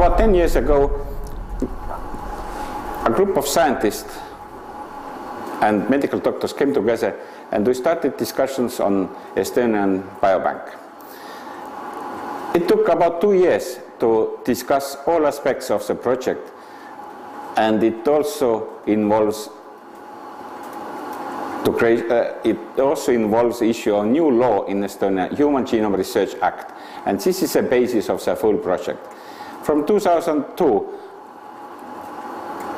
About 10 years ago, a group of scientists and medical doctors came together and we started discussions on Estonian biobank. It took about 2 years to discuss all aspects of the project, and it also involves the issue of new law in Estonia, Human Genome Research Act, and this is the basis of the full project. From 2002,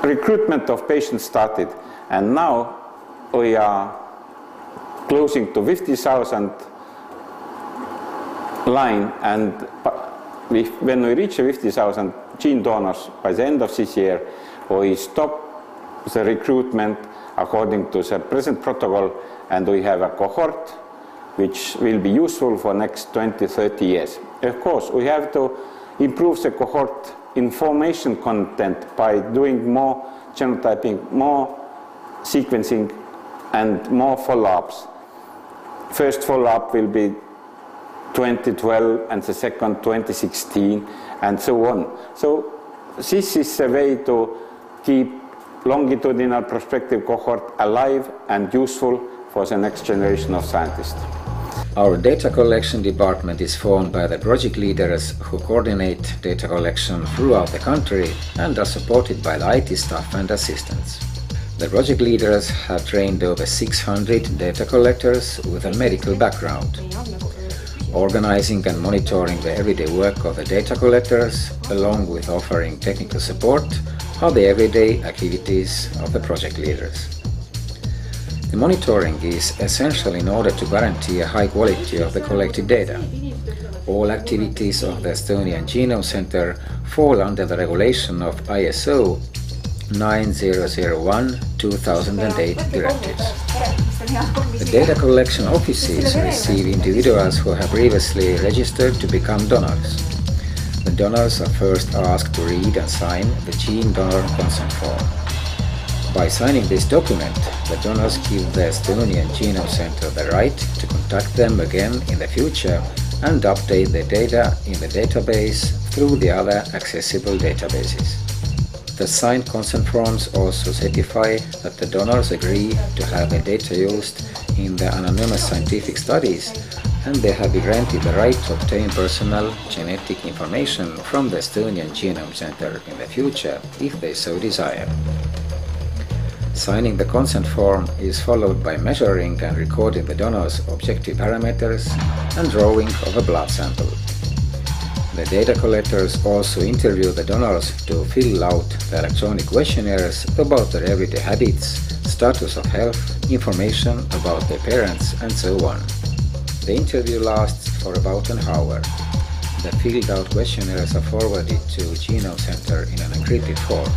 recruitment of patients started, and now we are closing to 50,000 line, and when we reach 50,000 gene donors by the end of this year, we stop the recruitment according to the present protocol, and we have a cohort which will be useful for next 20-30 years. Of course, we have to improve the cohort information content by doing more genotyping, more sequencing, and more follow-ups. First follow-up will be 2012 and the second 2016 and so on. So this is a way to keep longitudinal prospective cohort alive and useful for the next generation of scientists. Our data collection department is formed by the project leaders who coordinate data collection throughout the country and are supported by the IT staff and assistants. The project leaders have trained over 600 data collectors with a medical background. Organizing and monitoring the everyday work of the data collectors, along with offering technical support, are the everyday activities of the project leaders. The monitoring is essential in order to guarantee a high quality of the collected data. All activities of the Estonian Genome Center fall under the regulation of ISO 9001/2008 directives. The data collection offices receive individuals who have previously registered to become donors. The donors are first asked to read and sign the gene donor consent form. By signing this document, the donors give the Estonian Genome Center the right to contact them again in the future and update the data in the database through the other accessible databases. The signed consent forms also certify that the donors agree to have the data used in the anonymous scientific studies, and they have been granted the right to obtain personal genetic information from the Estonian Genome Center in the future if they so desire. Signing the consent form is followed by measuring and recording the donor's objective parameters and drawing of a blood sample. The data collectors also interview the donors to fill out the electronic questionnaires about their everyday habits, status of health, information about their parents, and so on. The interview lasts for about an hour. The filled out questionnaires are forwarded to Genome Center in an encrypted form.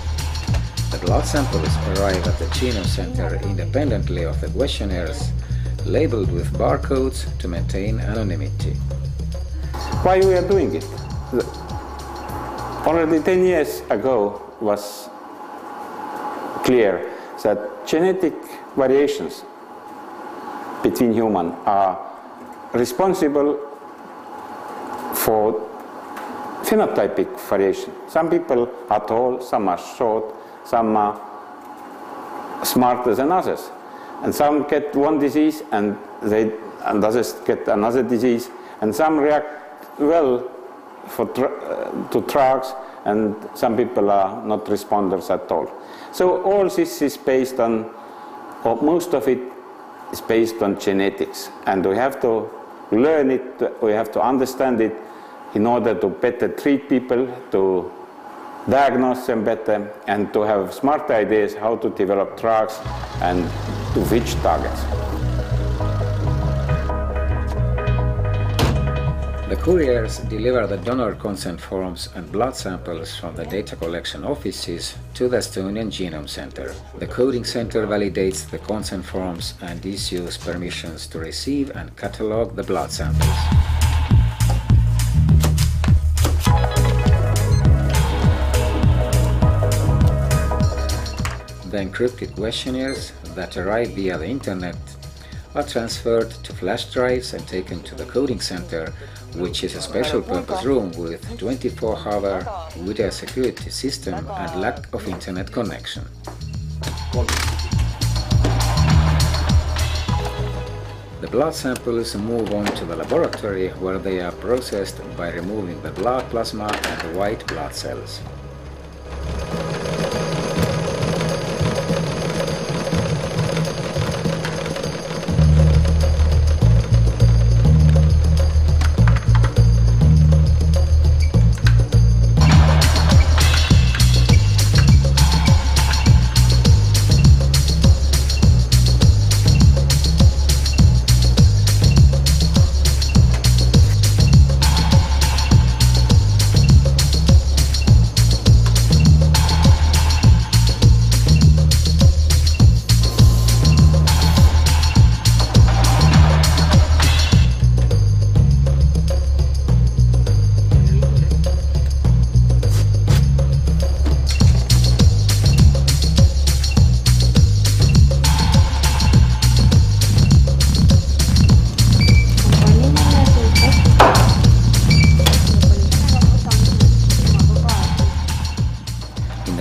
The blood samples arrive at the Genome Center independently of the questionnaires, labeled with barcodes to maintain anonymity. Why we are doing it? Already 10 years ago was clear that genetic variations between humans are responsible for phenotypic variation. Some people are tall, some are short, some are smarter than others, and some get one disease and others get another disease, and some react well to drugs, and some people are not responders at all. So all this is based on, or most of it is based on genetics, and we have to learn it, we have to understand it in order to better treat people, to diagnose them better, and to have smart ideas how to develop drugs and to which targets. The couriers deliver the donor consent forms and blood samples from the data collection offices to the Estonian Genome Center. The coding center validates the consent forms and issues permissions to receive and catalog the blood samples. The encrypted questionnaires that arrive via the internet are transferred to flash drives and taken to the coding center, which is a special purpose room with 24-hour video security system and lack of internet connection. The blood samples move on to the laboratory where they are processed by removing the blood plasma and the white blood cells.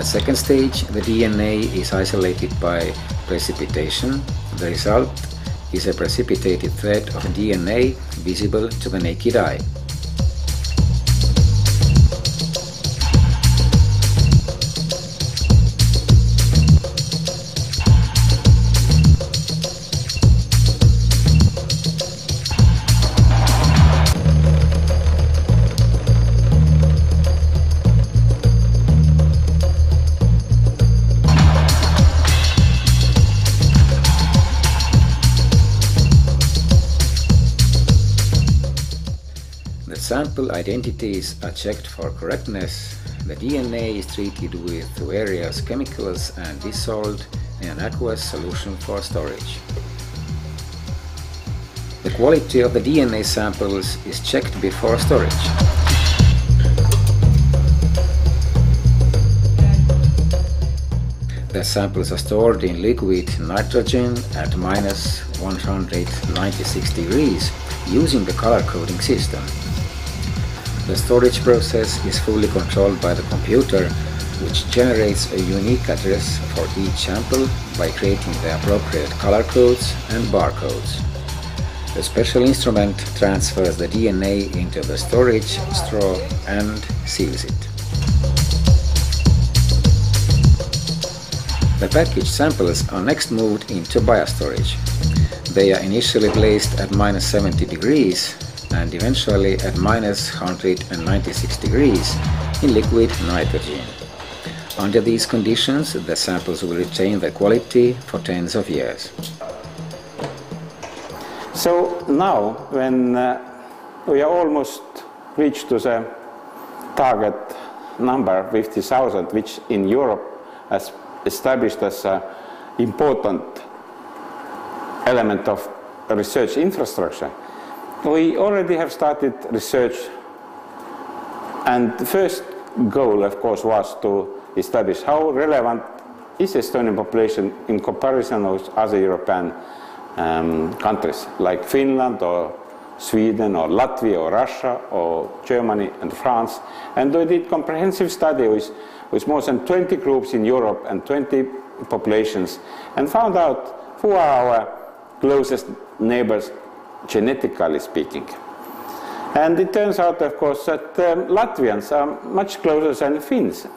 Second stage, the DNA is isolated by precipitation. The result is a precipitated thread of DNA visible to the naked eye. Sample identities are checked for correctness. The DNA is treated with various chemicals and dissolved in an aqueous solution for storage. The quality of the DNA samples is checked before storage. The samples are stored in liquid nitrogen at minus 196 degrees using the color coding system. The storage process is fully controlled by the computer, which generates a unique address for each sample by creating the appropriate color codes and barcodes. The special instrument transfers the DNA into the storage straw and seals it. The packaged samples are next moved into biostorage. They are initially placed at minus 70 degrees and eventually at minus 196 degrees in liquid nitrogen. Under these conditions, the samples will retain their quality for tens of years. So now, when we are almost reached to the target number 50,000, which in Europe is established as an important element of research infrastructure, we already have started research, and the first goal, of course, was to establish how relevant is Estonian population in comparison with other European countries like Finland or Sweden or Latvia or Russia or Germany and France. And we did comprehensive study with more than 20 groups in Europe and 20 populations, and found out who are our closest neighbors genetically speaking. And it turns out, of course, that Latvians are much closer than Finns,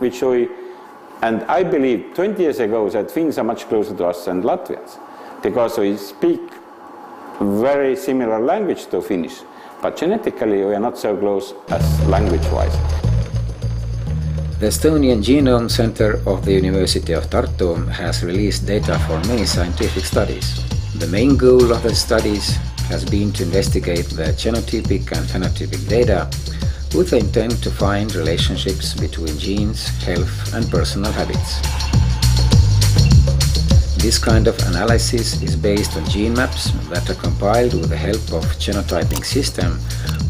and I believe 20 years ago that Finns are much closer to us than Latvians, because we speak very similar language to Finnish, but genetically we are not so close as language-wise. The Estonian Genome Center of the University of Tartu has released data for many scientific studies. The main goal of the studies has been to investigate the genotypic and phenotypic data with the intent to find relationships between genes, health and personal habits. This kind of analysis is based on gene maps that are compiled with the help of genotyping system,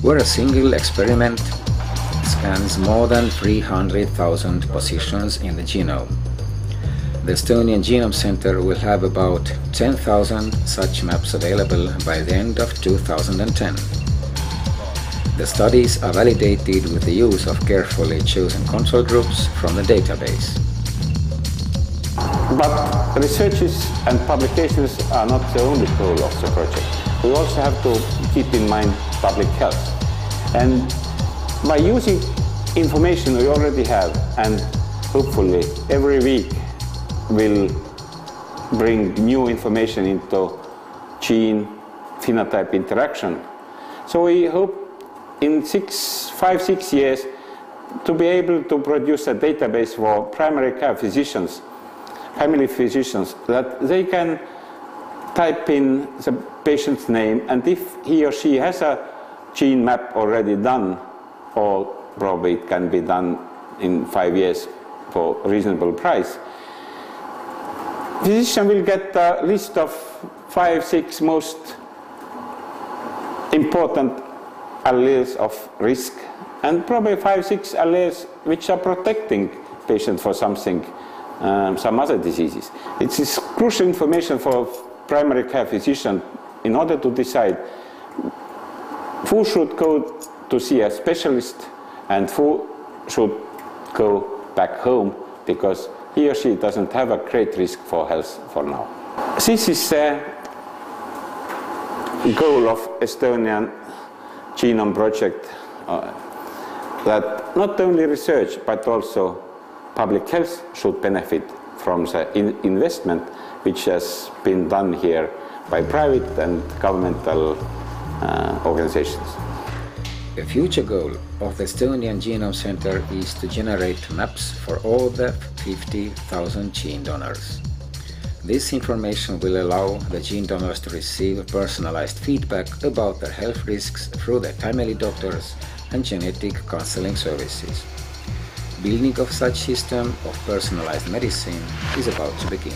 where a single experiment scans more than 300,000 positions in the genome. The Estonian Genome Center will have about 10,000 such maps available by the end of 2010. The studies are validated with the use of carefully chosen control groups from the database. But researches and publications are not the only goal of the project. We also have to keep in mind public health. And by using information we already have, and hopefully every week will bring new information into gene-phenotype interaction. So we hope in 5-6 years to be able to produce a database for primary care physicians, family physicians, that they can type in the patient's name, and if he or she has a gene map already done, or probably it can be done in 5 years for reasonable price, physician will get a list of 5-6 most important alleles of risk, and probably 5-6 alleles which are protecting patient for something, some other diseases. It is crucial information for primary care physician in order to decide who should go to see a specialist and who should go back home because he or she doesn't have a great risk for health for now. This is the goal of Estonian Genome Project, that not only research but also public health should benefit from the investment which has been done here by private and governmental organizations. The future goal of the Estonian Genome Center is to generate maps for all the 50,000 gene donors. This information will allow the gene donors to receive personalized feedback about their health risks through their family doctors and genetic counseling services. Building of such system of personalized medicine is about to begin.